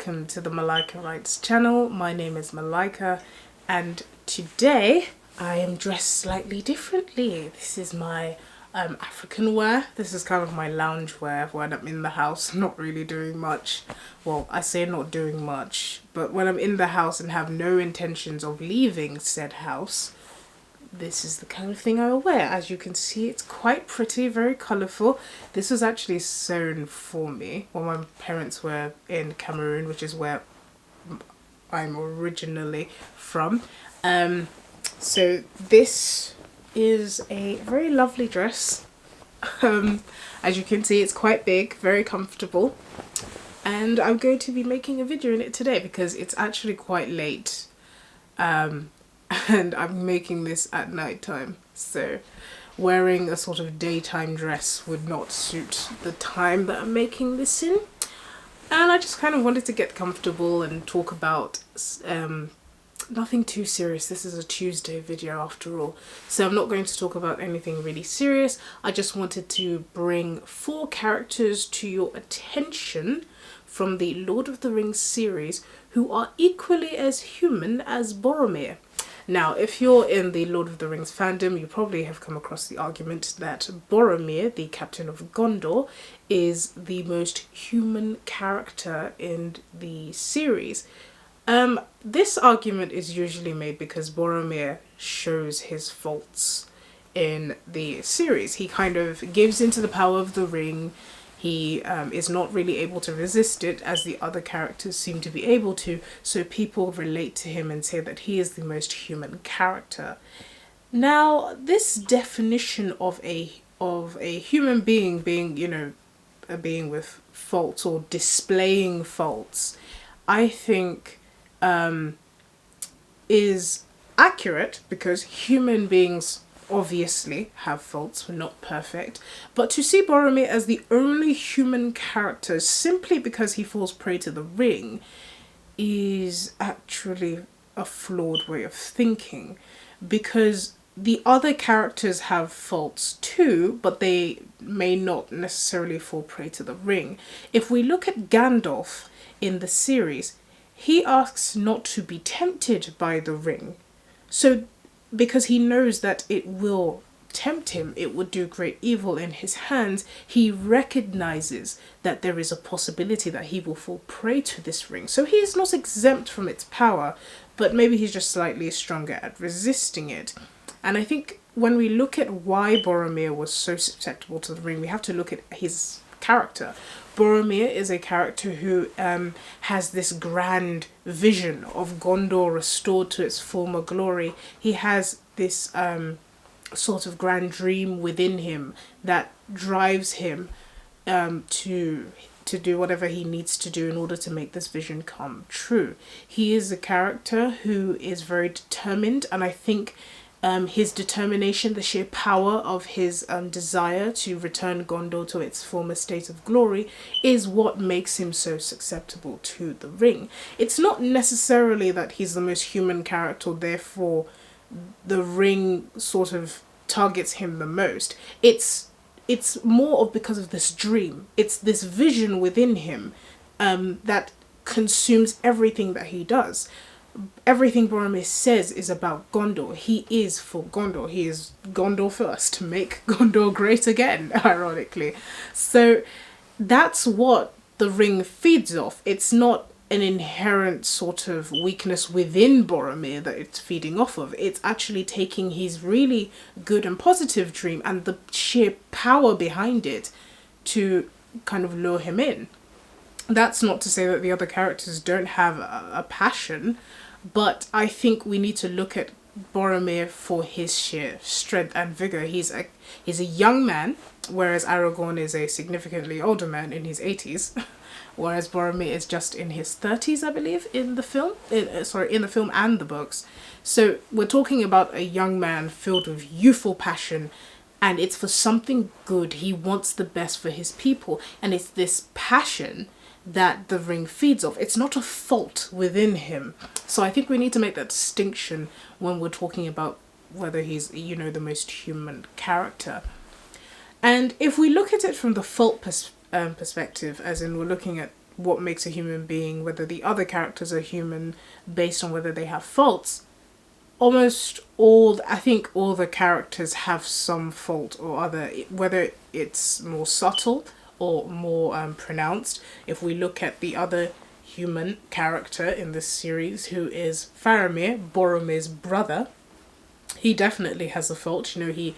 welcome to the Malika Writes channel. My name is Malika and today I am dressed slightly differently. This is my African wear. This is kind of my lounge wear when I'm in the house, not really doing much. Well, I say not doing much, but when I'm in the house and have no intentions of leaving said house, this is the kind of thing I will wear. As you can see, it's quite pretty, very colourful. This was actually sewn for me when my parents were in Cameroon, which is where I'm originally from. So this is a very lovely dress. As you can see, it's quite big, very comfortable. And I'm going to be making a video in it today because it's actually quite late. And I'm making this at night time, so wearing a sort of daytime dress would not suit the time that I'm making this in. And I just kind of wanted to get comfortable and talk about nothing too serious. This is a Tuesday video after all, so I'm not going to talk about anything really serious. I just wanted to bring 4 characters to your attention from the Lord of the Rings series who are equally as human as Boromir. Now, if you're in the Lord of the Rings fandom, you probably have come across the argument that Boromir, the captain of Gondor, is the most human character in the series. This argument is usually made because Boromir shows his faults in the series. He kind of gives into the power of the ring. He is not really able to resist it as the other characters seem to be able to, so people relate to him and say that he is the most human character. Now, this definition of a human being, you know, a being with faults or displaying faults, I think is accurate because human beings obviously have faults, we're not perfect, but to see Boromir as the only human character simply because he falls prey to the ring is actually a flawed way of thinking, because the other characters have faults too, but they may not necessarily fall prey to the ring. If we look at Gandalf in the series, he asks not to be tempted by the ring, so because he knows that it will tempt him, it would do great evil in his hands, he recognizes that there is a possibility that he will fall prey to this ring. So he is not exempt from its power, but maybe he's just slightly stronger at resisting it. And I think when we look at why Boromir was so susceptible to the ring, we have to look at his character. Boromir is a character who has this grand vision of Gondor restored to its former glory. He has this sort of grand dream within him that drives him to do whatever he needs to do in order to make this vision come true. He is a character who is very determined, and I think his determination, the sheer power of his desire to return Gondor to its former state of glory is what makes him so susceptible to the ring. It's not necessarily that he's the most human character, therefore the ring sort of targets him the most. It's more of because of this dream. It's this vision within him that consumes everything that he does. Everything Boromir says is about Gondor. He is for Gondor. He is Gondor first, to make Gondor great again, ironically. So that's what the ring feeds off. It's not an inherent sort of weakness within Boromir that it's feeding off of. It's actually taking his really good and positive dream and the sheer power behind it to kind of lure him in. That's not to say that the other characters don't have a passion, but I think we need to look at Boromir for his sheer strength and vigor. He's a young man, whereas Aragorn is a significantly older man in his 80s, whereas Boromir is just in his 30s, I believe, in the film. In the film and the books. So we're talking about a young man filled with youthful passion, and it's for something good. He wants the best for his people, and it's this passion that the ring feeds off. It's not a fault within him. So I think we need to make that distinction when we're talking about whether he's, you know, the most human character. And if we look at it from the fault perspective, as in we're looking at what makes a human being, whether the other characters are human based on whether they have faults, I think all the characters have some fault or other, whether it's more subtle or more pronounced. If we look at the other human character in this series, who is Faramir, Boromir's brother, he definitely has a fault. You know, he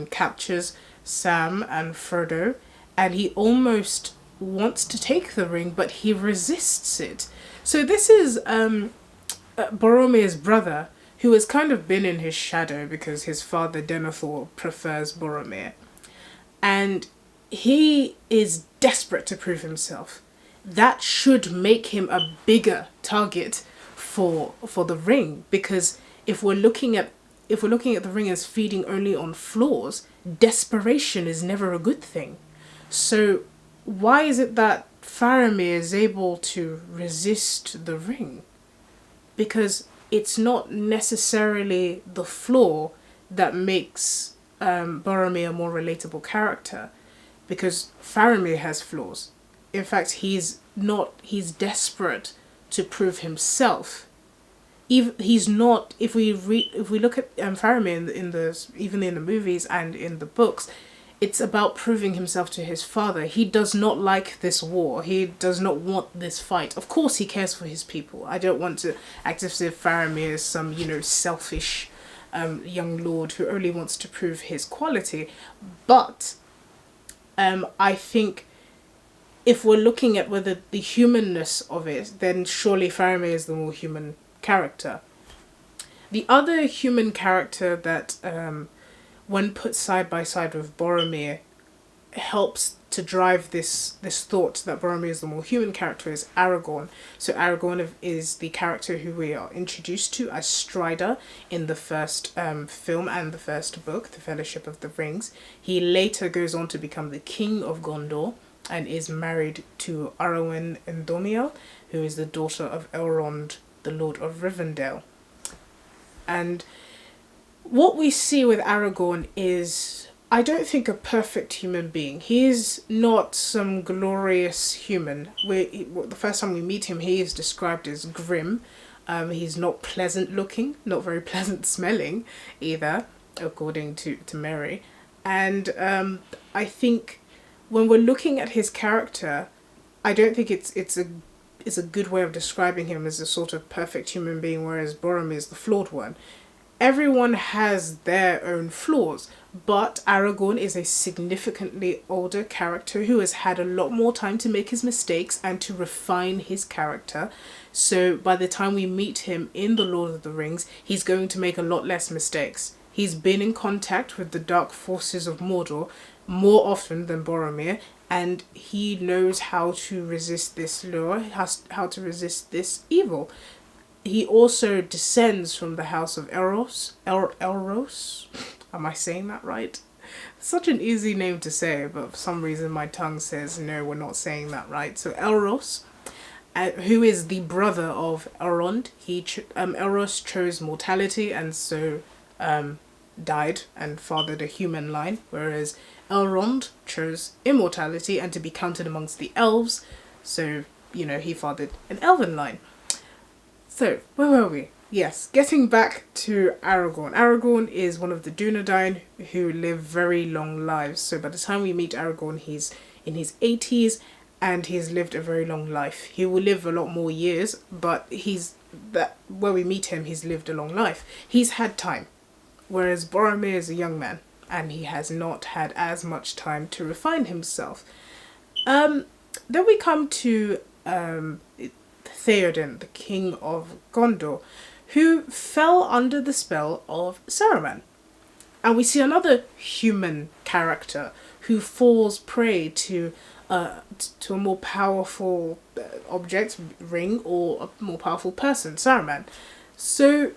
captures Sam and Frodo, and he almost wants to take the ring, but he resists it. So this is Boromir's brother, who has kind of been in his shadow because his father Denethor prefers Boromir, and he is desperate to prove himself. That should make him a bigger target for the ring, because if we're looking at the ring as feeding only on flaws, desperation is never a good thing. So why is it that Faramir is able to resist the ring? Because it's not necessarily the flaw that makes Boromir a more relatable character, because Faramir has flaws. In fact, he's desperate to prove himself. He's not. If we look at Faramir even in the movies and in the books, it's about proving himself to his father. He does not like this war. He does not want this fight. Of course, he cares for his people. I don't want to act as if Faramir is some, selfish young lord who only wants to prove his quality. But I think if we're looking at whether the humanness of it, then surely Faramir is the more human character. The other human character that, when put side by side with Boromir, helps to drive this thought that Boromir is the more human character is Aragorn. So Aragorn is the character who we are introduced to as Strider in the first film and the first book, The Fellowship of the Rings. He later goes on to become the King of Gondor and is married to Arwen Endomiel, who is the daughter of Elrond, the Lord of Rivendell. And what we see with Aragorn is, I don't think, a perfect human being. He is not some glorious human. The first time we meet him, he is described as grim. He's not pleasant looking, not very pleasant smelling either, according to Mary. And I think when we're looking at his character, I don't think it's a good way of describing him as a sort of perfect human being, whereas Boromir is the flawed one. Everyone has their own flaws, but Aragorn is a significantly older character who has had a lot more time to make his mistakes and to refine his character. So by the time we meet him in The Lord of the Rings, he's going to make a lot less mistakes. He's been in contact with the dark forces of Mordor more often than Boromir, and he knows how to resist this lure, how to resist this evil. He also descends from the house of Elros. Elros? Am I saying that right? Such an easy name to say, but for some reason my tongue says, no, we're not saying that right. So Elros, who is the brother of Elrond, Elros chose mortality and so died and fathered a human line, whereas Elrond chose immortality and to be counted amongst the elves, so, he fathered an elven line. So, where were we? Yes, getting back to Aragorn. Aragorn is one of the Dunedain who live very long lives. So by the time we meet Aragorn, he's in his 80s and he's lived a very long life. He will live a lot more years, but where we meet him, he's lived a long life. He's had time, whereas Boromir is a young man and he has not had as much time to refine himself. Then we come to Theoden, the king of Gondor, who fell under the spell of Saruman. And we see another human character who falls prey to a more powerful object, ring, or a more powerful person, Saruman. So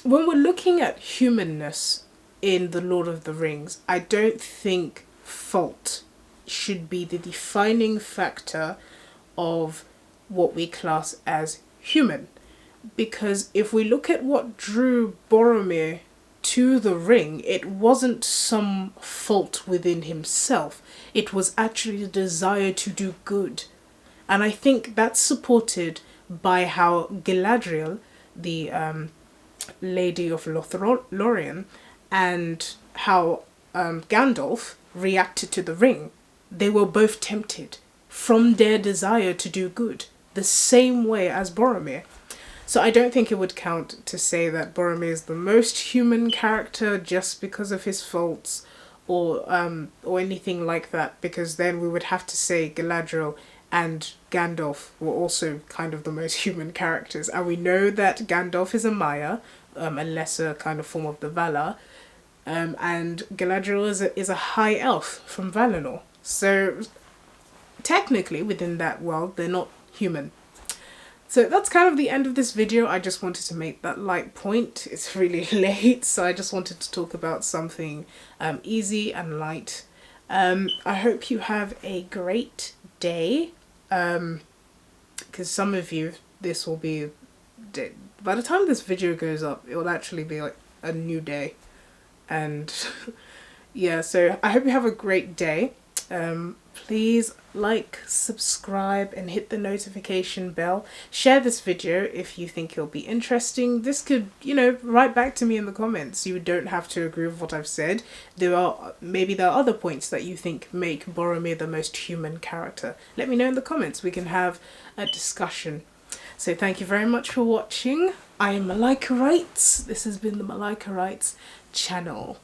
when we're looking at humanness in The Lord of the Rings, I don't think fault should be the defining factor of what we class as human. Because if we look at what drew Boromir to the ring, it wasn't some fault within himself. It was actually the desire to do good. And I think that's supported by how Galadriel, the Lady of Lothlorien, and how Gandalf reacted to the ring. They were both tempted from their desire to do good, the same way as Boromir. So I don't think it would count to say that Boromir is the most human character just because of his faults, or anything like that, because then we would have to say Galadriel and Gandalf were also kind of the most human characters. And we know that Gandalf is a Maya, a lesser kind of form of the Valar, and Galadriel is a high elf from Valinor. So technically within that world they're not human. So that's kind of the end of this video. I just wanted to make that light point. It's really late, so I just wanted to talk about something easy and light. I hope you have a great day, because some of you, this will be, by the time this video goes up, it will actually be like a new day. And yeah, so I hope you have a great day. Please like, subscribe, and hit the notification bell. Share this video if you think it'll be interesting. This could, write back to me in the comments. You don't have to agree with what I've said. Maybe there are other points that you think make Boromir the most human character. Let me know in the comments. We can have a discussion. So thank you very much for watching. I am Malika Wrights. This has been the Malika Wrights channel.